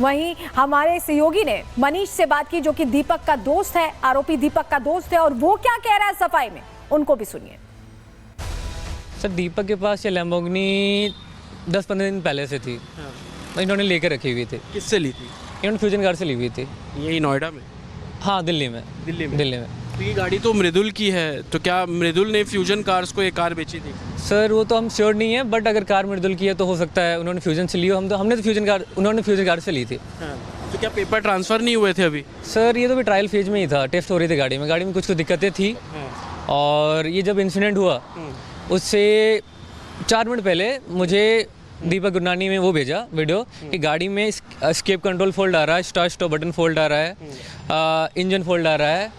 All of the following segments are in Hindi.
वहीं हमारे सहयोगी ने मनीष से बात की, जो कि दीपक का दोस्त है, आरोपी दीपक का दोस्त है, और वो क्या कह रहा है सफाई में, उनको भी सुनिए। सर, दीपक के पास ये लैम्बोर्गिनी 10-15 दिन पहले से थी। इन्होंने लेकर रखी हुई थी। किससे ली थी? इन्होंने फ्यूजन कार से ली हुई थी। यही नोएडा में? हाँ, दिल्ली में। तो ये गाड़ी तो मृदुल की है, तो क्या मृदुल ने फ्यूजन कार्स को एक कार बेची थी? सर, वो तो हम श्योर नहीं है, बट अगर कार मृदुल की है तो हो सकता है उन्होंने फ्यूजन से ली हो। हमने तो फ्यूजन कार, उन्होंने फ्यूजन कार से ली थी। तो क्या पेपर ट्रांसफर नहीं हुए थे अभी? सर, ये तो भी ट्रायल फेज में ही था, टेस्ट हो रही थी गाड़ी में कुछ दिक्कतें थी। और ये जब इंसिडेंट हुआ उससे 4 मिनट पहले मुझे दीपक गुरनानी में वो भेजा वीडियो कि गाड़ी में एस्केप कंट्रोल फोल्ड आ रहा है, स्टार्ट स्टॉप बटन फोल्ड आ रहा है, इंजन फोल्ड आ रहा है,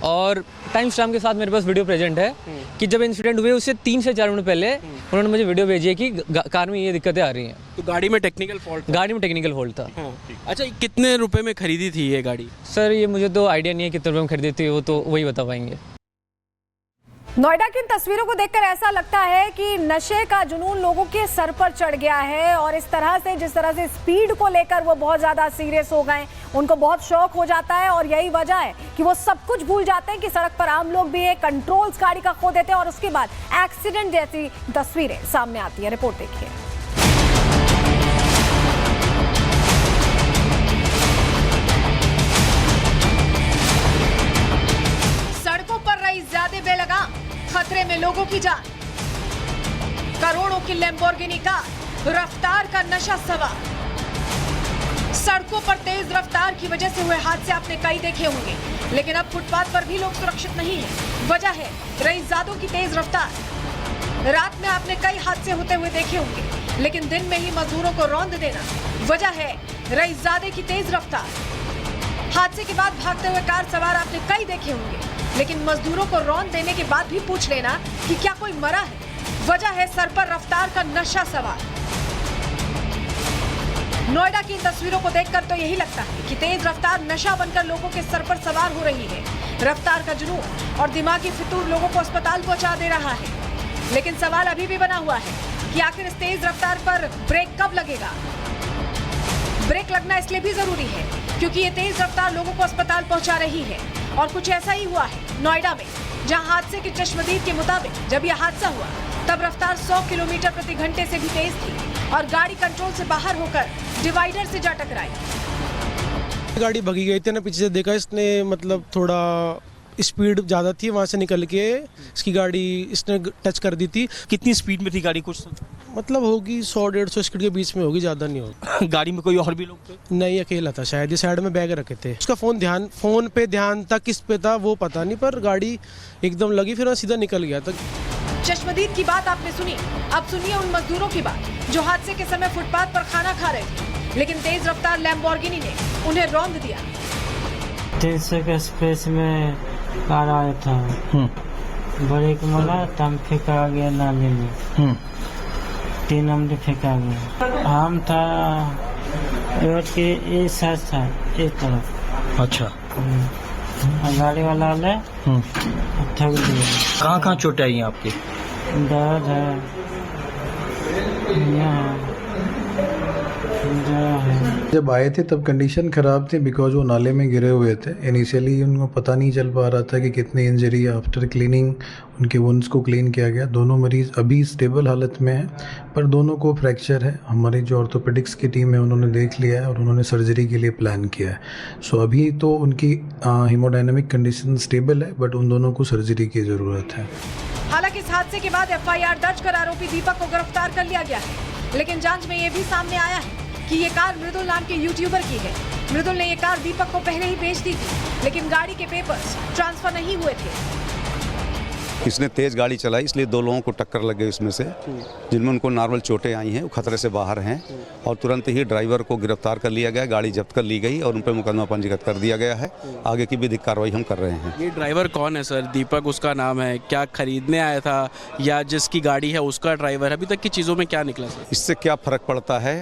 और टाइम स्टैम्प के साथ मेरे पास वीडियो प्रेजेंट है कि जब इंसिडेंट हुए उससे 3 से 4 मिनट पहले उन्होंने मुझे वीडियो भेजी है कि कार में ये दिक्कतें आ रही हैं। तो गाड़ी में टेक्निकल फॉल्ट? गाड़ी में टेक्निकल फॉल्ट था। अच्छा, कितने रुपए में खरीदी थी ये गाड़ी? सर, ये मुझे तो आइडिया नहीं है कितने रुपये में खरीदी थी, वो तो वही बता पाएंगे। नोएडा की इन तस्वीरों को देखकर ऐसा लगता है कि नशे का जुनून लोगों के सर पर चढ़ गया है, और इस तरह से जिस तरह से स्पीड को लेकर वो बहुत ज्यादा सीरियस हो गए, उनको बहुत शौक हो जाता है, और यही वजह है कि वो सब कुछ भूल जाते हैं कि सड़क पर आम लोग भी है, कंट्रोल्स गाड़ी का खो देते हैं, और उसके बाद एक्सीडेंट जैसी तस्वीरें सामने आती है। रिपोर्ट देखिए। सड़कों पर रही ज्यादा बेलगाम, खतरे में लोगों की जान। करोड़ों की लैम्बोर्गिनी कार, रफ्तार का नशा सवार। सड़कों पर तेज रफ्तार की वजह से हुए हादसे आपने कई देखे होंगे, लेकिन अब फुटपाथ पर भी लोग सुरक्षित नहीं हैं। वजह है रईसजादों की तेज रफ्तार। रात में आपने कई हादसे होते हुए देखे होंगे, लेकिन दिन में ही मजदूरों को रौंद देना। वजह है रईसजादे की तेज रफ्तार। हादसे के बाद भागते हुए कार सवार आपने कई देखे होंगे, लेकिन मजदूरों को रौंद देने के बाद भी पूछ लेना कि क्या कोई मरा है। वजह है सर पर रफ्तार का नशा सवार। नोएडा की इन तस्वीरों को देखकर तो यही लगता है कि तेज रफ्तार नशा बनकर लोगों के सर पर सवार हो रही है। रफ्तार का जुनून और दिमागी फितूर लोगों को अस्पताल पहुंचा दे रहा है। लेकिन सवाल अभी भी बना हुआ है कि आखिर इस तेज रफ्तार पर ब्रेक कब लगेगा। ब्रेक लगना इसलिए भी जरूरी है क्योंकि ये तेज रफ्तार लोगों को अस्पताल पहुंचा रही है, और कुछ ऐसा ही हुआ है नोएडा में, जहां हादसे की चश्मदीद के मुताबिक जब यह हादसा हुआ तब रफ्तार 100 किलोमीटर प्रति घंटे से भी तेज थी, और गाड़ी कंट्रोल से बाहर होकर डिवाइडर से जा टकराई। गाड़ी भगी गई थी ना, पीछे से देखा इसने, मतलब थोड़ा स्पीड ज़्यादा थी, वहाँ से निकल के इसकी गाड़ी इसने टच कर दी थी। कितनी स्पीड में थी गाड़ी? कुछ मतलब होगी 100-150 स्पीड के बीच में होगी, ज़्यादा नहीं होगी। गाड़ी में कोई और भी लोग थे? नहीं, अकेला था शायद, ये साइड में बैग रखे थे। उसका फोन पे ध्यान था, किस पे था वो पता नहीं, पर गाड़ी एकदम लगी, फिर सीधा निकल गया था। चश्मदीद की बात आपने सुनी, अब सुनिए उन मजदूरों की बात जो हादसे के समय फुटपाथ पर खाना खा रहे थे, लेकिन तेज रफ्तार लैम्बोर्गिनी ने उन्हें रौंद दिया। 300 के स्पेस में कार आया था, ब्रेक मारा तब फेंका गया नाले में, 3 नंबर फेंका गया। हम था रोड के एक साइड था, एक तरफ। अच्छा। गाड़ी वाला ने ठग दिया। कहाँ चोटें आई हैं आपकी? दर्द है, यहाँ जब आए थे तब कंडीशन ख़राब थी बिकॉज वो नाले में गिरे हुए थे। इनिशियली उनको पता नहीं चल पा रहा था कि कितनी इंजरी है। आफ्टर क्लीनिंग उनके वुंड्स को क्लीन किया गया। दोनों मरीज़ अभी स्टेबल हालत में हैं, पर दोनों को फ्रैक्चर है। हमारी जो ऑर्थोपेडिक्स की टीम है उन्होंने देख लिया है और उन्होंने सर्जरी के लिए प्लान किया है। सो अभी तो उनकी हीमोडायनेमिक कंडीशन स्टेबल है, बट उन दोनों को सर्जरी की ज़रूरत है। हालांकि इस हादसे के बाद FIR दर्ज कर आरोपी दीपक को गिरफ्तार कर लिया गया है, लेकिन जांच में ये भी सामने आया है कि ये कार मृदुल नाम के यूट्यूबर की है। मृदुल ने ये कार दीपक को पहले ही बेच दी थी, लेकिन गाड़ी के पेपर्स ट्रांसफर नहीं हुए थे। इसने तेज गाड़ी चलाई, इसलिए 2 लोगों को टक्कर लग गई उसमें से, जिनमें उनको नॉर्मल चोटें आई हैं, वो खतरे से बाहर हैं, और तुरंत ही ड्राइवर को गिरफ्तार कर लिया गया, गाड़ी जब्त कर ली गई और उन पर मुकदमा पंजीकृत कर दिया गया है। आगे की विधिक कार्रवाई हम कर रहे हैं। ये ड्राइवर कौन है सर? दीपक उसका नाम है, क्या खरीदने आया था या जिसकी गाड़ी है उसका ड्राइवर? अभी तक की चीज़ों में क्या निकला सर? इससे क्या फ़र्क पड़ता है,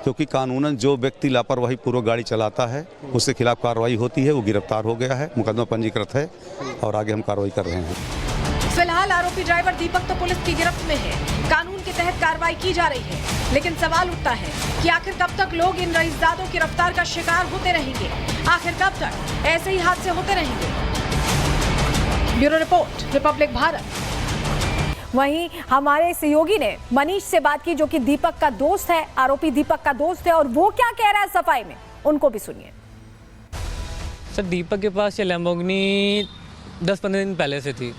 क्योंकि कानूनन जो व्यक्ति लापरवाही पूर्वक गाड़ी चलाता है उसके खिलाफ कार्रवाई होती है। वो गिरफ्तार हो गया है, मुकदमा पंजीकृत है और आगे हम कार्रवाई कर रहे हैं। फिलहाल आरोपी ड्राइवर दीपक तो पुलिस की गिरफ्त में है, कानून के तहत कार्रवाई की जा रही है। लेकिन सवाल उठता है कि आखिर कब तक लोग इन रईसजादों की रफ्तार का शिकार होते रहेंगे? आखिर कब तक ऐसे ही हादसे होते रहेंगे? Bureau report, Republic Bharat. वहीं हमारे सहयोगी ने मनीष से बात की, जो कि दीपक का दोस्त है, आरोपी दीपक का दोस्त है, और वो क्या कह रहा है सफाई में, उनको भी सुनिए। सर, दीपक के पास ये लैम्बोर्गिनी 10-15 दिन पहले से थी।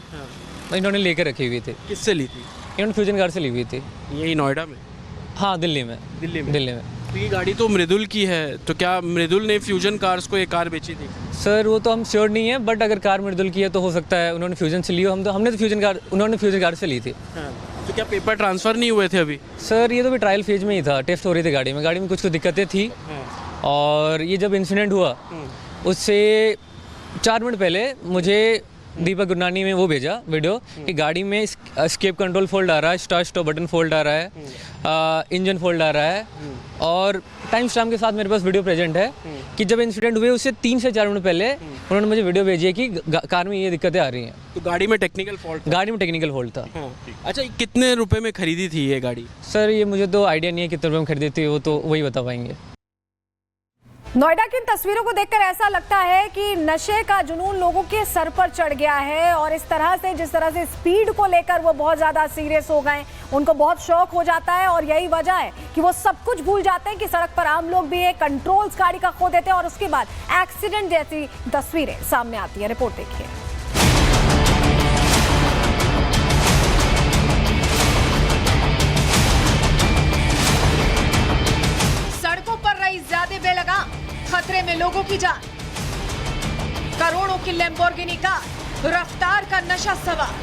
इन्होंने लेकर रखी हुई थी। किससे ली थी? इन्होंने फ्यूजन कार से ली हुई थी। यही नोएडा में? हाँ, दिल्ली में। दिल्ली में? दिल्ली में। तो ये गाड़ी तो मृदुल की है, तो क्या मृदुल ने फ्यूजन कार्स को ये कार बेची थी? सर, वो तो हम श्योर नहीं है, बट अगर कार मृदुल की है तो हो सकता है उन्होंने फ्यूजन से ली हो। हमने तो उन्होंने फ्यूजन कार से ली थी। तो क्या पेपर ट्रांसफ़र नहीं हुए थे अभी? सर, ये तो भी ट्रायल फेज में ही था, टेस्ट हो रही थी गाड़ी में कुछ दिक्कतें थी। और ये जब इंसिडेंट हुआ उससे 4 मिनट पहले मुझे दीपक गुरनानी में वो भेजा वीडियो कि गाड़ी में एस्केप कंट्रोल फोल्ड आ रहा है, स्टार्ट स्टॉप बटन फोल्ड आ रहा है, इंजन फोल्ड आ रहा है, और टाइम स्टैम्प के साथ मेरे पास वीडियो प्रेजेंट है कि जब इंसिडेंट हुए उससे 3 से 4 मिनट पहले उन्होंने मुझे वीडियो भेजी है कि कार में ये दिक्कतें आ रही हैं। तो गाड़ी में टेक्निकल फॉल्ट? गाड़ी में टेक्निकल फॉल्ट था। अच्छा, कितने रुपए में खरीदी थी ये गाड़ी? सर, ये मुझे तो आइडिया नहीं है कितने रुपये में खरीदी थी, वो तो वही बता पाएंगे। नोएडा की इन तस्वीरों को देखकर ऐसा लगता है कि नशे का जुनून लोगों के सर पर चढ़ गया है, और इस तरह से जिस तरह से स्पीड को लेकर वो बहुत ज्यादा सीरियस हो गए, उनको बहुत शौक हो जाता है, और यही वजह है कि वो सब कुछ भूल जाते हैं कि सड़क पर आम लोग भी है, कंट्रोल्स गाड़ी का खो देते हैं, और उसके बाद एक्सीडेंट जैसी तस्वीरें सामने आती है। रिपोर्ट देखिए। सड़कों पर रही ज्यादा बेलगाम, खतरे में लोगों की जान। करोड़ों की लैम्बोर्गिनी कार, रफ्तार का नशा सवार।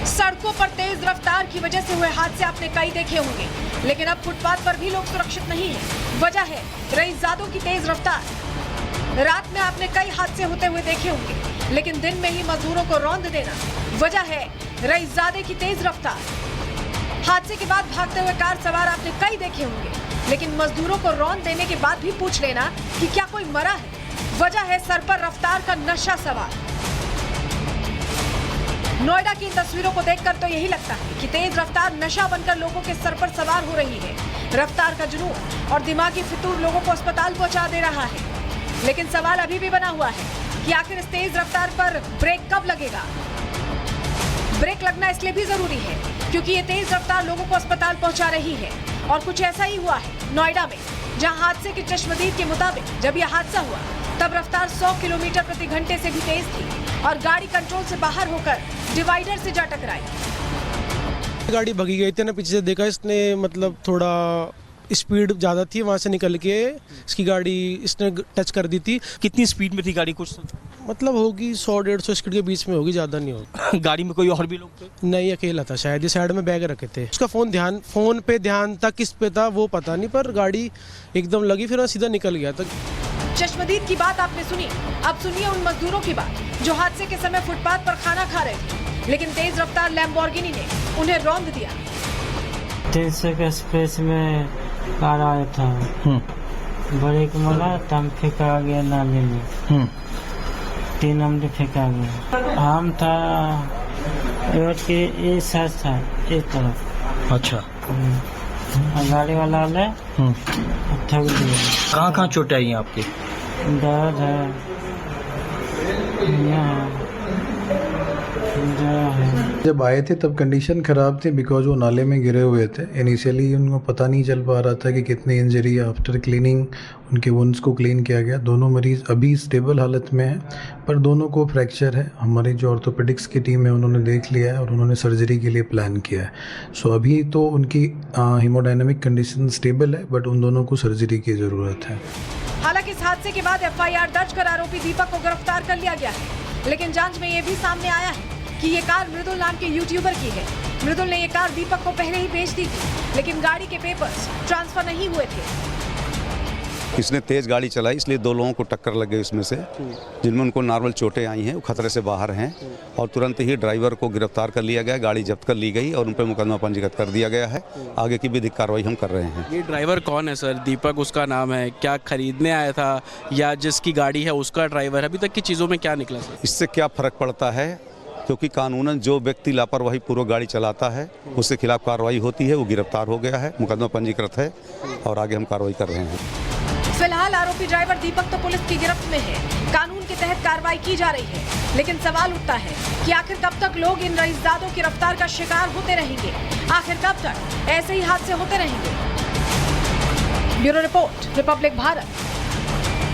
सड़कों पर तेज रफ्तार की वजह से हुए हादसे आपने कई देखे होंगे, लेकिन अब फुटपाथ पर भी लोग सुरक्षित नहीं हैं। वजह है रईसजादों की तेज रफ्तार। रात में आपने कई हादसे होते हुए देखे होंगे, लेकिन दिन में ही मजदूरों को रौंद देना। वजह है रईसजादे की तेज रफ्तार। हादसे के बाद भागते हुए कार सवार आपने कई देखे होंगे, लेकिन मजदूरों को रौंद देने के बाद भी पूछ लेना कि क्या कोई मरा है। वजह है सर पर रफ्तार का नशा सवार। नोएडा की इन तस्वीरों को देखकर तो यही लगता है कि तेज रफ्तार नशा बनकर लोगों के सर पर सवार हो रही है। रफ्तार का जुनून और दिमागी फितूर लोगों को अस्पताल पहुंचा दे रहा है। लेकिन सवाल अभी भी बना हुआ है कि आखिर इस तेज रफ्तार पर ब्रेक कब लगेगा। ब्रेक लगना इसलिए भी जरूरी है क्योंकि ये तेज रफ्तार लोगों को अस्पताल पहुंचा रही है। और कुछ ऐसा ही हुआ है नोएडा में, जहां हादसे की चश्मदीद के मुताबिक जब यह हादसा हुआ तब रफ्तार 100 किलोमीटर प्रति घंटे से भी तेज थी और गाड़ी कंट्रोल से बाहर होकर डिवाइडर से जा टकराई। गाड़ी भगी गई थी ना, पीछे से देखा इसने, मतलब थोड़ा स्पीड ज़्यादा थी, वहाँ से निकल के इसकी गाड़ी इसने टच कर दी थी। कितनी स्पीड में थी गाड़ी कुछ? मतलब होगी 100-150 स्पीड के बीच में होगी, ज़्यादा नहीं होगी। गाड़ी में कोई और भी लोग थे? नहीं, अकेला था शायद, ये साइड में बैग रखे थे। उसका फ़ोन पे ध्यान था, किस पे था वो पता नहीं, पर गाड़ी एकदम लगी, फिर सीधा निकल गया था। चश्मदीद की बात आपने सुनी, अब सुनिए उन मजदूरों की बात जो हादसे के समय फुटपाथ पर खाना खा रहे थे, लेकिन तेज रफ्तार लैम्बोर्गिनी ने उन्हें रौंद दिया। 300 के एक्सप्रेस में कार आया था, ब्रेक मारा तब फेंका गया नाले में, 3 आदमी फेंका गया। हम था रोड के एक साइड था, एक तरफ। अच्छा। गाड़ी वाला आले ठग दिया। कहाँ चोट आई है आपकी? दर्द है यहाँ। जब आए थे तब कंडीशन ख़राब थी बिकॉज वो नाले में गिरे हुए थे। इनिशियली उनको पता नहीं चल पा रहा था कि कितनी इंजरी है। आफ्टर क्लीनिंग उनके वुंड्स को क्लीन किया गया। दोनों मरीज़ अभी स्टेबल हालत में हैं, पर दोनों को फ्रैक्चर है। हमारी जो ऑर्थोपेडिक्स की टीम है उन्होंने देख लिया है और उन्होंने सर्जरी के लिए प्लान किया है। सो अभी तो उनकी हीमोडायनेमिक कंडीशन स्टेबल है, बट उन दोनों को सर्जरी की ज़रूरत है। हालांकि इस हादसे के बाद FIR दर्ज कर आरोपी दीपक को गिरफ्तार कर लिया गया है, लेकिन जांच में ये भी सामने आया है कि ये कार मृदुल नाम के यूट्यूबर की है। मृदुल ने ये कार दीपक को पहले ही बेच दी थी, लेकिन गाड़ी के पेपर्स ट्रांसफर नहीं हुए थे। इसने तेज़ गाड़ी चलाई, इसलिए 2 लोगों को टक्कर लग गई उसमें से, जिनमें उनको नॉर्मल चोटें आई हैं, वो खतरे से बाहर हैं। और तुरंत ही ड्राइवर को गिरफ्तार कर लिया गया, गाड़ी जब्त कर ली गई और उन पर मुकदमा पंजीकृत कर दिया गया है। आगे की विधिक कार्रवाई हम कर रहे हैं। ये ड्राइवर कौन है सर? दीपक उसका नाम है। क्या खरीदने आया था या जिसकी गाड़ी है उसका ड्राइवर? अभी तक की चीज़ों में क्या निकला सर? इससे क्या फ़र्क पड़ता है? क्योंकि कानूनन जो व्यक्ति लापरवाही पूर्वक गाड़ी चलाता है उसके खिलाफ कार्रवाई होती है। वो गिरफ्तार हो गया है, मुकदमा पंजीकृत है और आगे हम कार्रवाई कर रहे हैं। फिलहाल आरोपी ड्राइवर दीपक तो पुलिस की गिरफ्त में है, कानून के तहत कार्रवाई की जा रही है, लेकिन सवाल उठता है कि आखिर कब तक लोग इन रईसजादों की रफ्तार का शिकार होते रहेंगे? आखिर कब तक ऐसे ही हादसे होते रहेंगे? Bureau report, Republic Bharat.